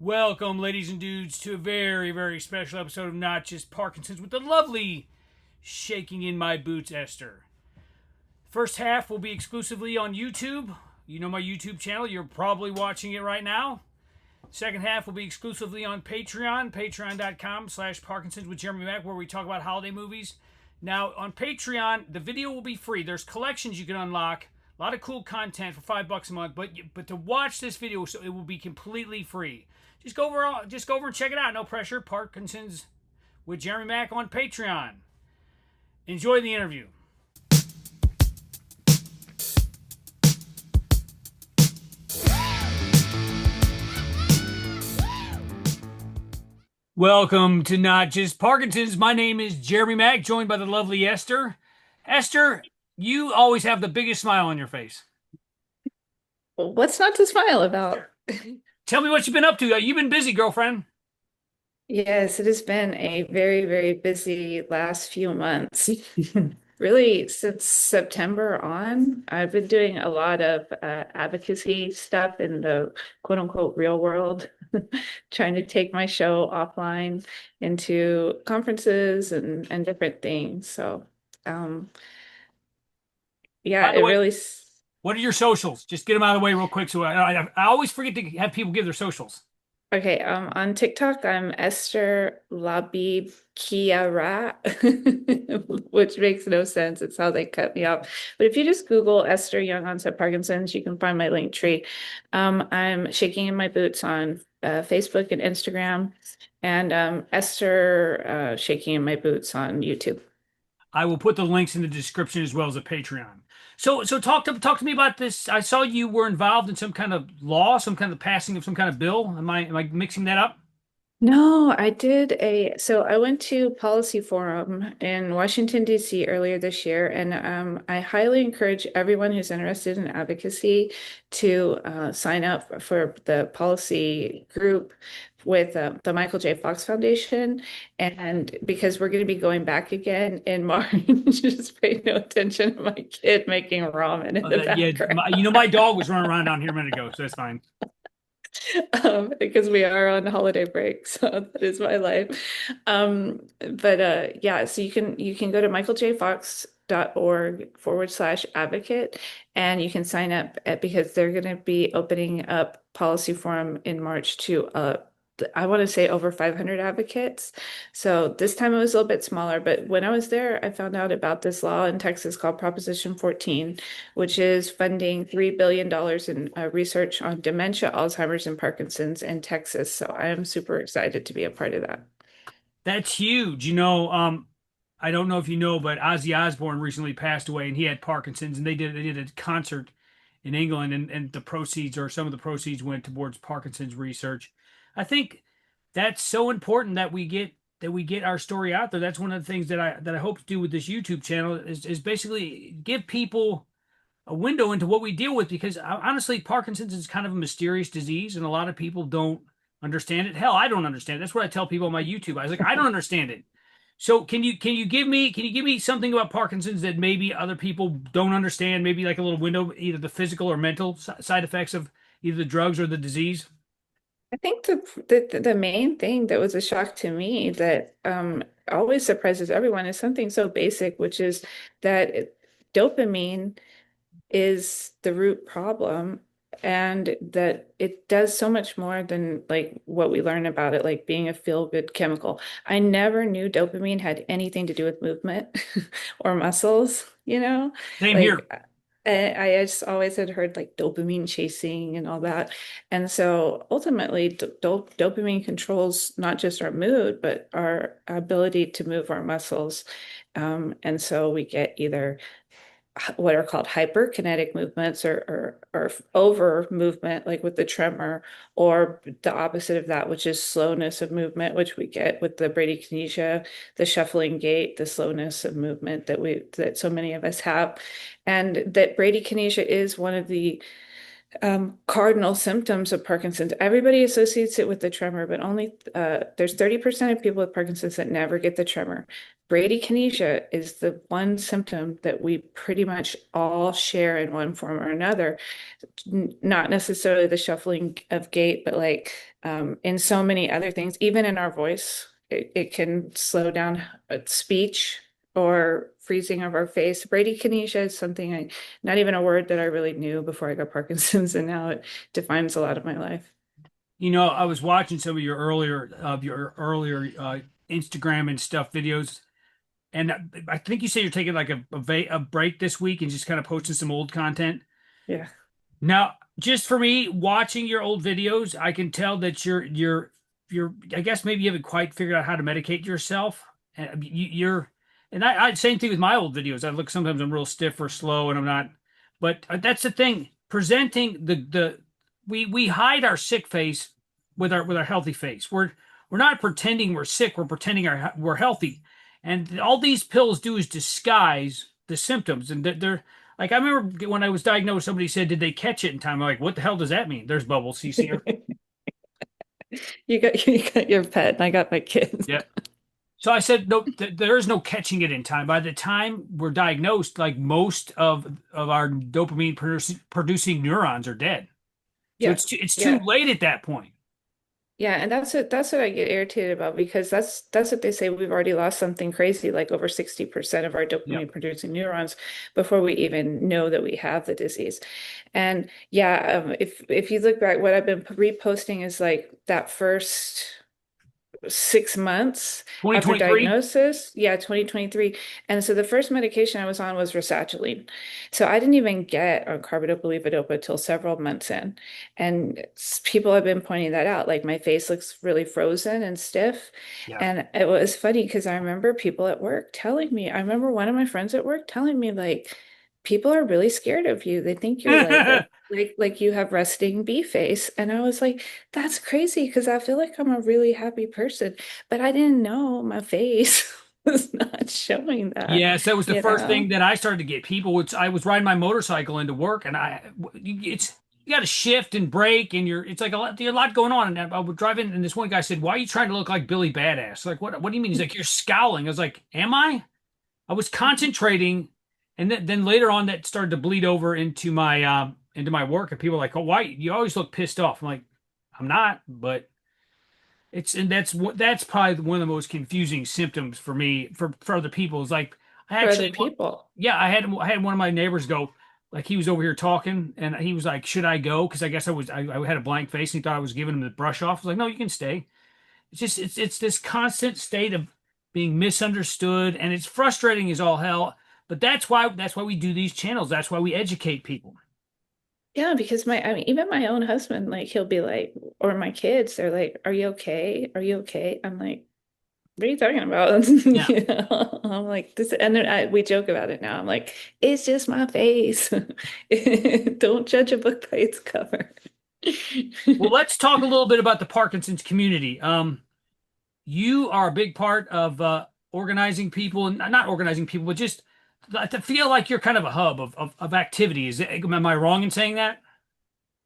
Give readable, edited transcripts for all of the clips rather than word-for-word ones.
Welcome, ladies and dudes, to a very, very special episode of Not Just Parkinson's with the lovely Shaking in My Boots, Esther. First half will be exclusively on YouTube. You know my YouTube channel. You're probably watching it right now. Second half will be exclusively on Patreon, patreon.com/Parkinson's with Jeremy Mack, where we talk about holiday movies. Now, on Patreon, the video will be free. There's collections you can unlock. A lot of cool content for $5 a month, but to watch this video, so it will be completely free. Just go over and check it out. No pressure. Parkinson's with Jeremy Mack on Patreon. Enjoy the interview. Welcome to Not Just Parkinson's. My name is Jeremy Mack, joined by the lovely Esther. Esther, you always have the biggest smile on your face. What's not to smile about? Tell me what you've been up to. You've been busy, girlfriend. Yes, it has been a very, very busy last few months. Really, since September on, I've been doing a lot of advocacy stuff in the quote unquote real world, trying to take my show offline into conferences and different things. So, um, yeah, By the it way, really. what are your socials? Just get them out of the way real quick. So I always forget to have people give their socials. Okay, on TikTok, I'm Esther Labib Kiara, which makes no sense. It's how they cut me off. But if you just Google Esther Young Onset Parkinson's, you can find my link tree. I'm shaking in my boots on Facebook and Instagram, and Esther shaking in my boots on YouTube. I will put the links in the description as well as a Patreon. So talk to me about this. I saw you were involved in some kind of law, some kind of passing of some kind of bill. Am I mixing that up? No, so I went to Policy Forum in Washington, D.C. earlier this year, and I highly encourage everyone who's interested in advocacy to sign up for the policy group with the Michael J. Fox Foundation. And because we're going to be going back again in March, just pay no attention to my kid making ramen in the Yeah, background. my dog was running around down here a minute ago, so that's fine. Because we are on holiday break, so that is my life. But yeah, so you can go to michaeljfox.org/advocate and you can sign up because they're going to be opening up Policy Forum in March to I want to say over 500 advocates. So this time it was a little bit smaller, but when I was there, I found out about this law in Texas called Proposition 14, which is funding $3 billion in research on dementia, Alzheimer's, and Parkinson's in Texas. So I am super excited to be a part of that. That's huge. I don't know if you know, but Ozzy Osbourne recently passed away, and he had Parkinson's, and they did a concert in England, and the proceeds or some of the proceeds went towards Parkinson's research. I think that's so important that we get our story out there. That's one of the things that I hope to do with this YouTube channel is basically give people a window into what we deal with because honestly, Parkinson's is kind of a mysterious disease, and a lot of people don't understand it. Hell, I don't understand it. That's what I tell people on my YouTube. I was like, I don't understand it. So can you give me something about Parkinson's that maybe other people don't understand? Maybe like a little window, either the physical or mental side effects of either the drugs or the disease. I think the main thing that was a shock to me that always surprises everyone is something so basic, which is that dopamine is the root problem and that it does so much more than like what we learn about it, like being a feel-good chemical. I never knew dopamine had anything to do with movement or muscles, Same here. like I just always had heard like dopamine chasing and all that. And so ultimately, dopamine controls not just our mood, but our ability to move our muscles. And so we get either what are called hyperkinetic movements or over movement, like with the tremor, or the opposite of that, which is slowness of movement, which we get with the bradykinesia, the shuffling gait, the slowness of movement that so many of us have. And that bradykinesia is one of the cardinal symptoms of Parkinson's. Everybody associates it with the tremor, but only there's 30% of people with Parkinson's that never get the tremor. Bradykinesia is the one symptom that we pretty much all share in one form or another. Not necessarily the shuffling of gait, but like in so many other things, even in our voice, it can slow down speech or freezing of our face. Bradykinesia is something not even a word that I really knew before I got Parkinson's, and now it defines a lot of my life. I was watching some of your earlier Instagram and stuff videos, and I think you said you're taking like a break this week and just kind of posting some old content. Yeah. Now, just for me, watching your old videos, I can tell that you're I guess maybe you haven't quite figured out how to medicate yourself. And and I same thing with my old videos. I look sometimes I'm real stiff or slow and I'm not. But that's the thing. Presenting the we hide our sick face with our healthy face. We're not pretending we're sick. We're pretending we're healthy. And all these pills do is disguise the symptoms. And they're like I remember when I was diagnosed, somebody said, "Did they catch it in time?" I'm like, "What the hell does that mean?" There's Bubbles. You see her? You got your pet, and I got my kids. Yeah. So I said, "No, there is no catching it in time. By the time we're diagnosed, like most of our dopamine producing neurons are dead. So Yeah. it's too Yeah. late at that point." Yeah, and that's what I get irritated about because that's what they say we've already lost something crazy like over 60% of our Yep. dopamine producing neurons before we even know that we have the disease. And yeah, if you look back, what I've been reposting is like that first 6 months after 2023. diagnosis. Yeah, 2023. And so the first medication I was on was rasagiline. So I didn't even get on carbidopa-levodopa till several months in. And people have been pointing that out. Like my face looks really frozen and stiff. Yeah. And it was funny because I remember people at work telling me, I remember one of my friends at work telling me like, people are really scared of you. They think you're like you have resting bee face. And I was like, that's crazy because I feel like I'm a really happy person, but I didn't know my face was not showing that, Yes, that was the you first thing know? that I started to get. People would, I was riding my motorcycle into work and you got to shift and brake and it's like a lot going on. And I would drive in and this one guy said, "Why are you trying to look like Billy Badass?" Like, what do you mean? He's like, "You're scowling." I was like, "Am I?" I was concentrating. And then later on that started to bleed over into my work and people were like, "Oh, why? You always look pissed off." I'm like, "I'm not," but that's probably one of the most confusing symptoms for me for other people is like I For actually other people. yeah I had one of my neighbors go like he was over here talking and he was like, "Should I go?" Because I guess I had a blank face and he thought I was giving him the brush off. I was like, "No, you can stay." It's just it's this constant state of being misunderstood and it's frustrating as all hell. But that's why we do these channels. That's why we educate people. Yeah, because I mean, even my own husband, like he'll be like, or my kids, they're like, "Are you okay? Are you okay?" I'm like, "What are you talking about?" Yeah. You know, I'm like this, and then we joke about it now. I'm like, "It's just my face. Don't judge a book by its cover." Well, let's talk a little bit about the Parkinson's community. You are a big part of organizing people, and not organizing people, but just to feel like you're kind of a hub of activity. Am I wrong in saying that?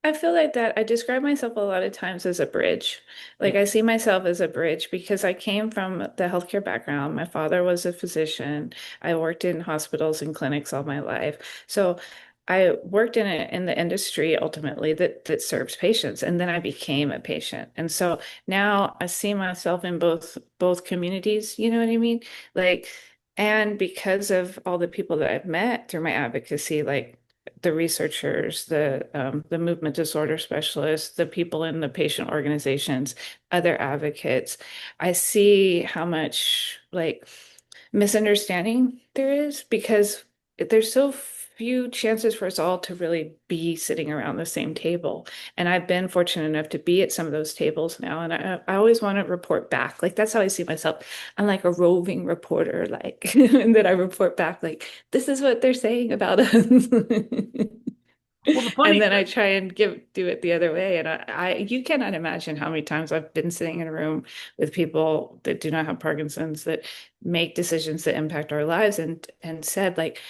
I feel like that I describe myself a lot of times as a bridge. Like Yeah. I see myself as a bridge because I came from the healthcare background. My father was a physician. I worked in hospitals and clinics all my life. So I worked in the industry ultimately that serves patients, and then I became a patient. And so now I see myself in both communities, you know what I mean? Like, and because of all the people that I've met through my advocacy, like the researchers, the movement disorder specialists, the people in the patient organizations, other advocates. I see how much like misunderstanding there is because there's so few chances for us all to really be sitting around the same table. And I've been fortunate enough to be at some of those tables now. And I always want to report back. Like that's how I see myself. I'm like a roving reporter, like, and then I report back, like, this is what they're saying about us. Well, the And funny, then I try and do it the other way. And you cannot imagine how many times I've been sitting in a room with people that do not have Parkinson's that make decisions that impact our lives and said like,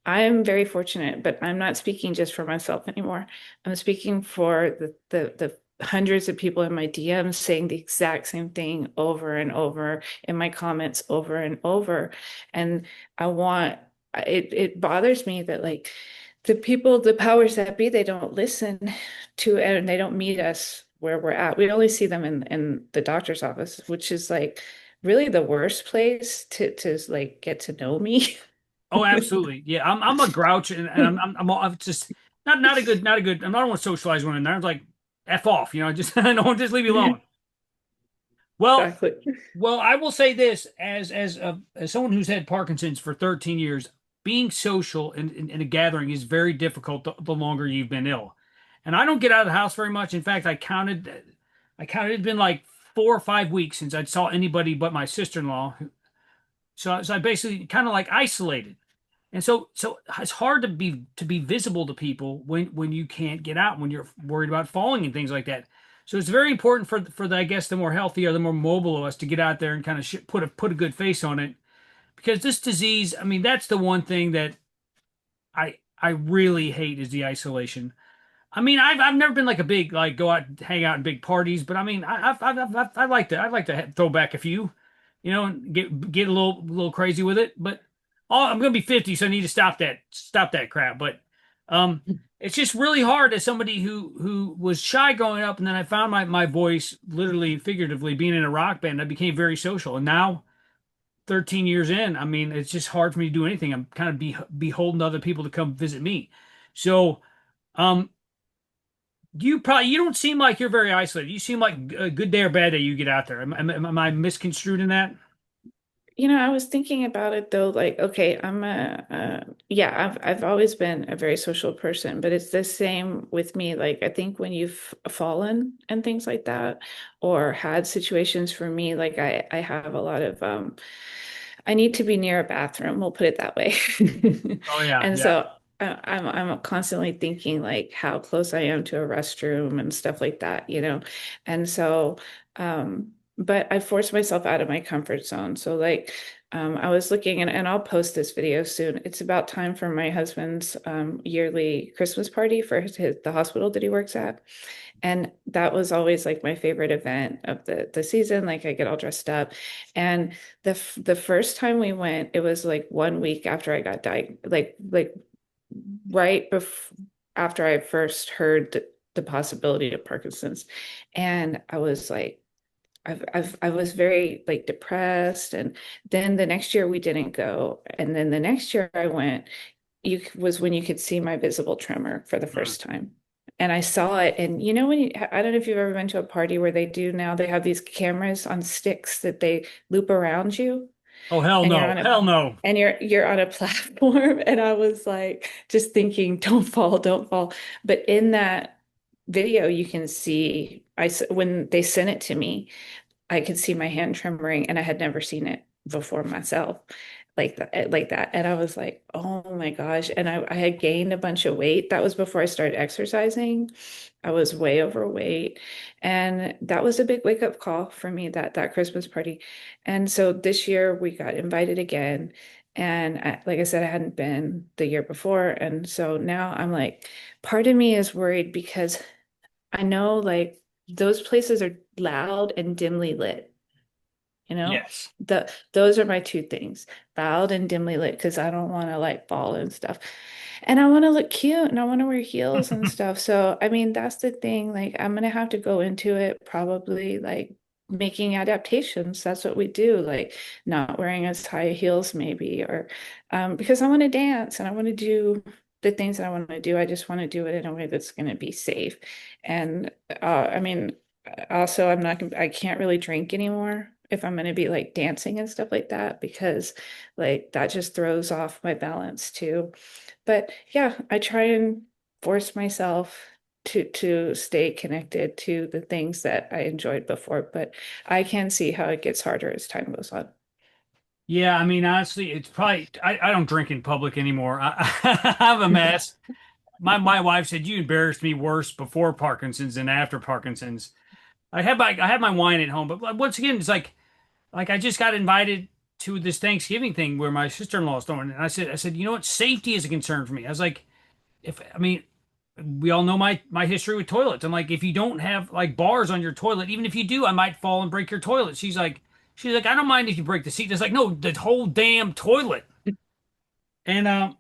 I'm very fortunate, but I'm not speaking just for myself anymore. I'm speaking for the hundreds of people in my DMs saying the exact same thing over and over in my comments over and over. And I want it bothers me that like the people, the powers that be, they don't listen to and they don't meet us where we're at. We only see them in the doctor's office, which is like really the worst place to like get to know me. Oh, absolutely. Yeah, I'm a grouch, and I'm just not a good, not a good. I don't want to socialize with another. I'm like, f off, just I don't just leave me alone. Well, Exactly. I will say this as someone who's had Parkinson's for 13 years, being social in a gathering is very difficult the longer you've been ill. And I don't get out of the house very much. In fact, I counted it's been like 4 or 5 weeks since I saw anybody but my sister-in-law. So I basically kind of like isolated. And so it's hard to be visible to people when you can't get out, when you're worried about falling and things like that. So it's very important for the I guess the more healthy or the more mobile of us to get out there and kind of put a good face on it, because this disease, I mean, that's the one thing that I really hate is the isolation. I mean, I've never been like a big like go out and hang out in big parties, but I mean, I'd like to throw back a few, and get a little crazy with it. But I'm gonna be 50, so I need to stop that crap. But it's just really hard as somebody who was shy growing up, and then I found my voice literally, figuratively, being in a rock band. I became very social, and now 13 years in, I mean, it's just hard for me to do anything. I'm kind of beholden to other people to come visit me. So. Um, you don't seem like you're very isolated. You seem like a good day or bad day you get out there. Am I misconstrued in that? I was thinking about it though, like, okay, yeah, I've always been a very social person, but it's the same with me. Like, I think when you've fallen and things like that, or had situations for me, like I have a lot of I need to be near a bathroom, we'll put it that way. Oh yeah, And yeah. so I'm constantly thinking like how close I am to a restroom and stuff like that. And so but I forced myself out of my comfort zone. So like I was looking and I'll post this video soon. It's about time for my husband's yearly Christmas party for the hospital that he works at. And that was always like my favorite event of the season. Like I get all dressed up. And the first time we went, it was like 1 week after I got diagnosed, like right before after I first heard the possibility of Parkinson's. And I was like, I was very like depressed. And then the next year we didn't go. And then the next year I went, you was when you could see my visible tremor for the Mm. first time. And I saw it. And when I don't know if you've ever been to a party where they do now, they have these cameras on sticks that they loop around you Oh hell and no, hell no. you're on a platform. And I was like just thinking, don't fall, don't fall. But in that video, you can see when they sent it to me, I could see my hand tremoring and I had never seen it before myself like that. And I was like, oh my gosh. And I had gained a bunch of weight. That was before I started exercising. I was way overweight. And that was a big wake up call for me, that Christmas party. And so this year we got invited again. And like I said, I hadn't been the year before. And so now I'm like, part of me is worried because I know like those places are loud and dimly lit. You know, Yes. those are my two things, loud and dimly lit, because I don't want to like fall and stuff. And I want to look cute and I want to wear heels and stuff. So, I mean, that's the thing. Like, I'm gonna have to go into it probably like making adaptations. That's what we do, like not wearing as high heels, maybe, or because I want to dance and I want to do the things that I want to do. I just want to do it in a way that's going to be safe. And I mean, also, I can't really drink anymore if I'm going to be like dancing and stuff like that because like that just throws off my balance too. But yeah, I try and force myself to stay connected to the things that I enjoyed before, but I can see how it gets harder as time goes on. Yeah, I mean, honestly, it's probably I don't drink in public anymore. I'm a mess. My wife said you embarrassed me worse before Parkinson's than after Parkinson's. I had my wine at home, but once again, it's like I just got invited. to this Thanksgiving thing where my sister-in-law's throwing, and I said, you know what? Safety is a concern for me. I was like, if I mean, we all know my history with toilets. I'm like, if you don't have like bars on your toilet, even if you do, I might fall and break your toilet. She's like, I don't mind if you break the seat. It's like, no, the whole damn toilet. And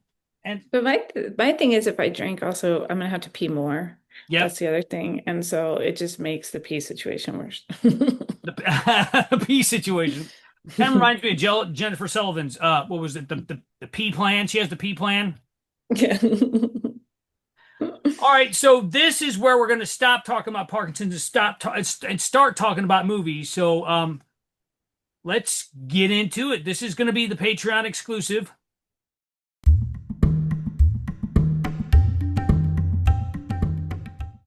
and But my thing is if I drink also, I'm gonna have to pee more. yep, That's the other thing. And so it just makes the pee situation worse. the pee situation. Kind of reminds me of Jennifer Sullivan's what was it, the pee plan? She has the pee plan. Yeah. All right, so this is where we're going to stop talking about Parkinson's and and start talking about movies. So let's get into it. This is going to be the Patreon exclusive.